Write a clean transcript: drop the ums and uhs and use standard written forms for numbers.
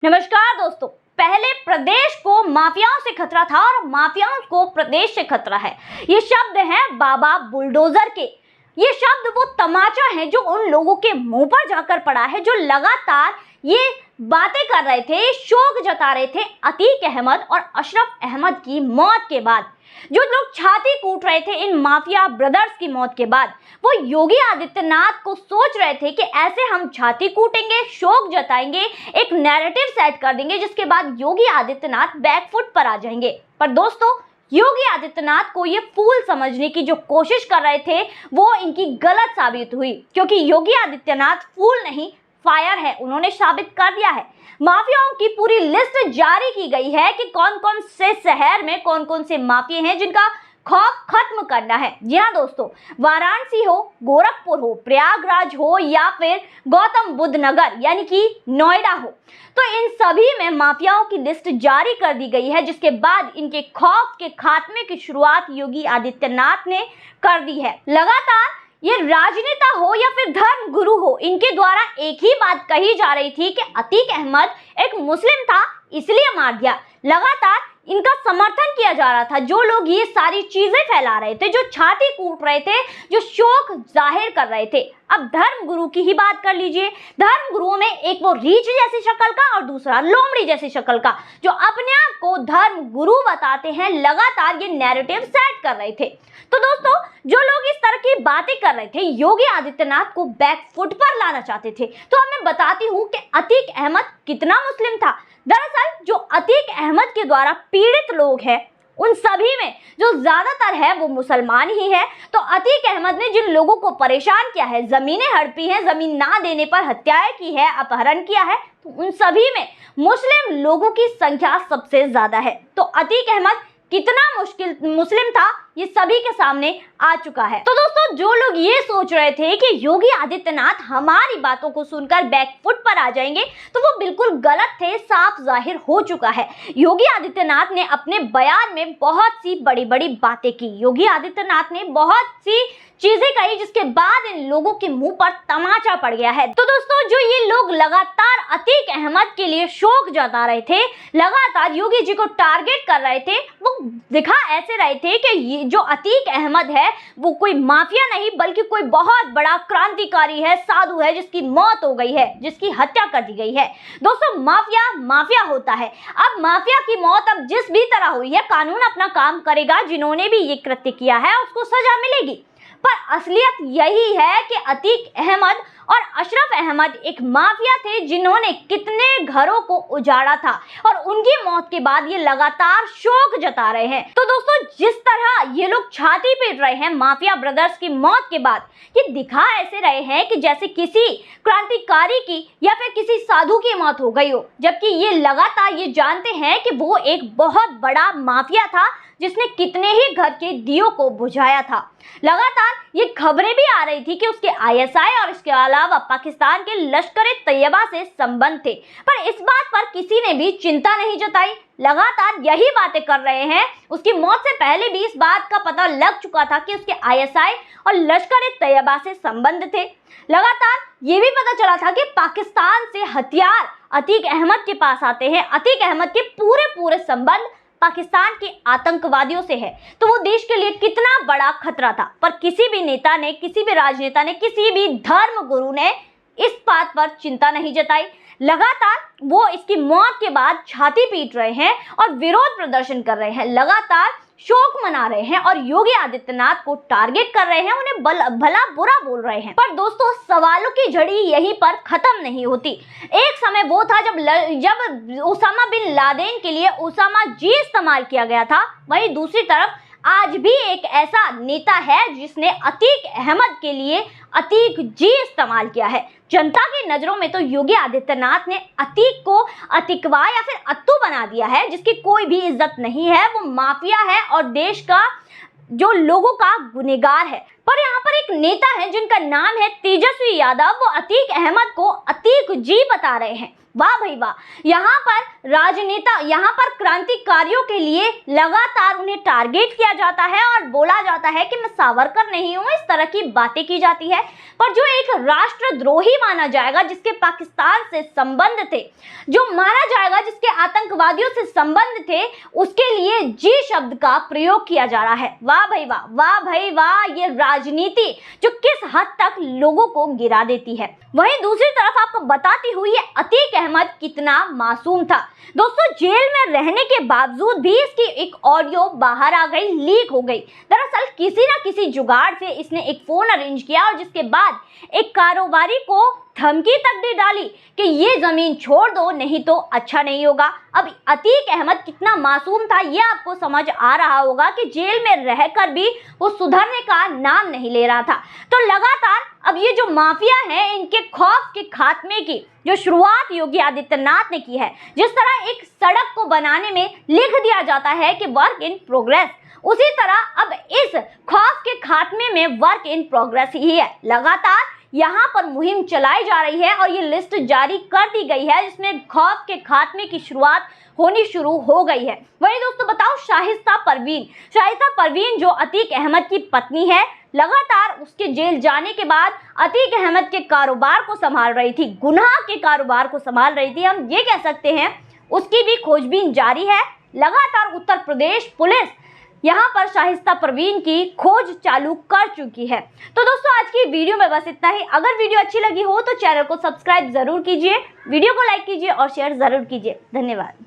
नमस्कार दोस्तों। पहले प्रदेश को माफियाओं से खतरा था और माफियाओं को प्रदेश से खतरा है। ये शब्द हैं बाबा बुलडोजर के। ये शब्द वो तमाचा है जो उन लोगों के मुंह पर जाकर पड़ा है जो लगातार ये बातें कर रहे थे, शोक जता रहे थे अतीक अहमद और अशरफ अहमद की मौत के बाद। जो लोग छाती कूट रहे थे इन माफिया ब्रदर्स की मौत के बाद, वो योगी आदित्यनाथ को सोच रहे थे कि ऐसे हम छाती कूटेंगे, शोक जताएंगे, एक नैरेटिव सेट कर देंगे जिसके बाद योगी आदित्यनाथ बैकफुट पर आ जाएंगे। पर दोस्तों, योगी आदित्यनाथ को ये फूल समझने की जो कोशिश कर रहे थे वो इनकी गलत साबित हुई, क्योंकि योगी आदित्यनाथ फूल नहीं फायर है। उन्होंने साबित कर दिया है। माफियाओं की पूरी लिस्ट जारी की गई है कि कौन कौन से शहर में कौन कौन से माफिया हैं जिनका खौफ खत्म करना है। जी हाँ दोस्तों, वाराणसी हो, गोरखपुर हो, प्रयागराज हो या फिर गौतम बुद्ध नगर यानी कि नोएडा हो, तो इन सभी में माफियाओं की लिस्ट जारी कर दी गई है, जिसके बाद इनके खौफ के खात्मे की शुरुआत योगी आदित्यनाथ ने कर दी है। लगातार ये राजनेता हो या फिर धर्म गुरु हो, इनके द्वारा एक ही बात कही जा रही थी कि अतीक अहमद एक मुस्लिम था इसलिए मार दिया। लगातार इनका समर्थन किया जा रहा था। जो लोग ये सारी चीजें फैला रहे थे, जो छाती कूट रहे थे, जो शोक जाहिर कर रहे थे। अब धर्म गुरु की ही बात कर लीजिए। धर्म गुरुओं में एक वो रीछ जैसी शक्ल का और दूसरा लोमड़ी जैसी शक्ल का, जो अपने आप को धर्म गुरु बताते हैं, लगातार ये नैरेटिव सेट कर रहे थे। तो दोस्तों, जो लोग इस तरह की बातें कर रहे थे, योगी आदित्यनाथ को बैकफुट पर लाना चाहते थे। तो अब मैं बताती हूँ कि अतीक अहमद कितना मुस्लिम था। दरअसल जो अतीक अहमद के द्वारा पीड़ित लोग हैं, उन सभी में जो ज्यादातर है वो मुसलमान ही है। तो अतीक अहमद ने जिन लोगों को परेशान किया है, जमीनें हड़पी हैं, जमीन ना देने पर हत्याएं की है, अपहरण किया है, तो उन सभी में मुस्लिम लोगों की संख्या सबसे ज्यादा है। तो अतीक अहमद कितना मुस्लिम था ये सभी के सामने आ चुका है। तो दोस्तों, जो लोग ये सोच रहे थे कि योगी आदित्यनाथ हमारी बातों को सुनकर बैकफुट पर आ जाएंगे, तो वो बिल्कुल गलत थे, साफ जाहिर हो चुका है। योगी आदित्यनाथ ने अपने बयान में बहुत सी बड़ी बड़ी बातें की। योगी आदित्यनाथ ने बहुत सी चीजें कही जिसके बाद इन लोगों के मुंह पर तमाचा पड़ गया है। तो दोस्तों, जो ये लोग लगातार अतीक अहमद के लिए शोक जता रहे थे, लगातार योगी जी को टारगेट कर रहे थे, वो दिखा ऐसे रहे थे कि ये जो अतीक अहमद है वो कोई माफिया नहीं बल्कि कोई बहुत बड़ा क्रांतिकारी है, साधु है, जिसकी मौत हो गई है, जिसकी हत्या कर दी गई है। दोस्तों, माफिया माफिया होता है। अब माफिया की मौत अब जिस भी तरह हुई है, कानून अपना काम करेगा। जिन्होंने भी ये कृत्य किया है उसको सजा मिलेगी। पर असलियत यही है कि अतीक अहमद और अशरफ अहमद एक माफिया थे जिन्होंने कितने घरों को उजाड़ा था और उनकी मौत के बाद ये लगातार शोक जता रहे हैं। तो दोस्तों, जिस तरह ये लोग छाती पीट रहे हैं माफिया ब्रदर्स की मौत के बाद, ये दिखा ऐसे रहे हैं कि जैसे किसी क्रांतिकारी की या फिर किसी साधु की मौत हो गई हो, जबकि ये लगातार ये जानते हैं कि वो एक बहुत बड़ा माफिया था जिसने कितने ही घर के दियों को बुझाया था। लगातार ये खबरें भी आ रही थी कि उसके आईएसआई और इसके अलावा पाकिस्तान के लश्कर-ए-तैयबा से संबंध थे, पर इस बात पर किसी ने भी चिंता नहीं जताई। लगातार यही बातें कर रहे हैं। उसकी मौत से पहले भी इस बात का पता लग चुका था कि उसके आईएसआई और लश्कर-ए-तैयबा से संबंध थे। लगातार ये भी पता चला था कि पाकिस्तान से हथियार अतीक अहमद के पास आते हैं। अतीक अहमद के पूरे संबंध पाकिस्तान के आतंकवादियों से है। तो वो देश के लिए कितना बड़ा खतरा था। पर किसी भी नेता ने, किसी भी राजनेता ने, किसी भी धर्म गुरु ने इस बात पर चिंता नहीं जताई। लगातार वो इसकी मौत के बाद छाती पीट रहे हैं और विरोध प्रदर्शन कर रहे हैं, लगातार शोक मना रहे हैं और योगी आदित्यनाथ को टारगेट कर रहे हैं, उन्हें भला बुरा बोल रहे हैं। पर दोस्तों, सवालों की झड़ी यहीं पर खत्म नहीं होती। एक समय वो था जब ओसामा बिन लादेन के लिए ओसामा जी इस्तेमाल किया गया था। वहीं दूसरी तरफ आज भी एक ऐसा नेता है जिसने अतीक अहमद के लिए अतीक जी इस्तेमाल किया है। जनता की नजरों में तो योगी आदित्यनाथ ने अतीक को अतिकवा या फिर अत्तू बना दिया है, जिसकी कोई भी इज्जत नहीं है। वो माफिया है और देश का जो लोगों का गुनहगार है। पर यहाँ पर एक नेता है जिनका नाम है तेजस्वी यादव। वो अतीक अहमद को अतीक जी बता रहे हैं। वाह भाई वाह। यहाँ पर क्रांतिकारियों के लिए लगातार उन्हें टारगेट किया जाता है और बोला जाता है कि मैं सावरकर नहीं हूं, इस तरह की बातें की जाती है। पर जो एक राष्ट्रद्रोही माना जाएगा, जिसके पाकिस्तान से संबंध थे, जो माना जाएगा जिसके आतंकवादियों से संबंध थे, उसके लिए जी शब्द का प्रयोग किया जा रहा है। वाह भाई वाह, वाह भाई वाह। ये राजनीति जो किस हद तक लोगों को गिरा देती है। वहीं दूसरी तरफ आपको बताती हुई ये अतीक अहमद कितना मासूम था। दोस्तों, जेल में रहने के बावजूद भी इसकी एक ऑडियो बाहर आ गई, लीक हो गई। दरअसल किसी ना किसी जुगाड़ से इसने एक फोन अरेंज किया और जिसके बाद एक कारोबारी को धमकी तक दे डाली कि ये जमीन छोड़ दो, नहीं तो अच्छा नहीं होगा। अब अतीक अहमद कितना मासूम था ये आपको समझ आ रहा होगा कि जेल में रहकर भी वो सुधरने का नाम नहीं ले रहा था। तो लगातार अब ये जो माफिया है, इनके खौफ के खात्मे की जो शुरुआत योगी आदित्यनाथ ने की है, जिस तरह एक सड़क को बनाने में लिख दिया जाता है कि वर्क इन प्रोग्रेस, उसी तरह अब इस खौफ के खात्मे में वर्क इन प्रोग्रेस ही है। लगातार यहाँ पर मुहिम चलाई जा रही है और ये लिस्ट जारी कर दी गई है जिसमें खौफ के खात्मे की शुरुआत होनी शुरू हो गई है। वही दोस्तों बताओ, शाहिस्ता परवीन जो अतीक अहमद की पत्नी है, लगातार उसके जेल जाने के बाद अतीक अहमद के कारोबार को संभाल रही थी, गुनाह के कारोबार को संभाल रही थी, हम ये कह सकते हैं। उसकी भी खोजबीन जारी है। लगातार उत्तर प्रदेश पुलिस यहाँ पर शाहिस्ता परवीन की खोज चालू कर चुकी है। तो दोस्तों, आज की वीडियो में बस इतना ही। अगर वीडियो अच्छी लगी हो तो चैनल को सब्सक्राइब जरूर कीजिए, वीडियो को लाइक कीजिए और शेयर जरूर कीजिए। धन्यवाद।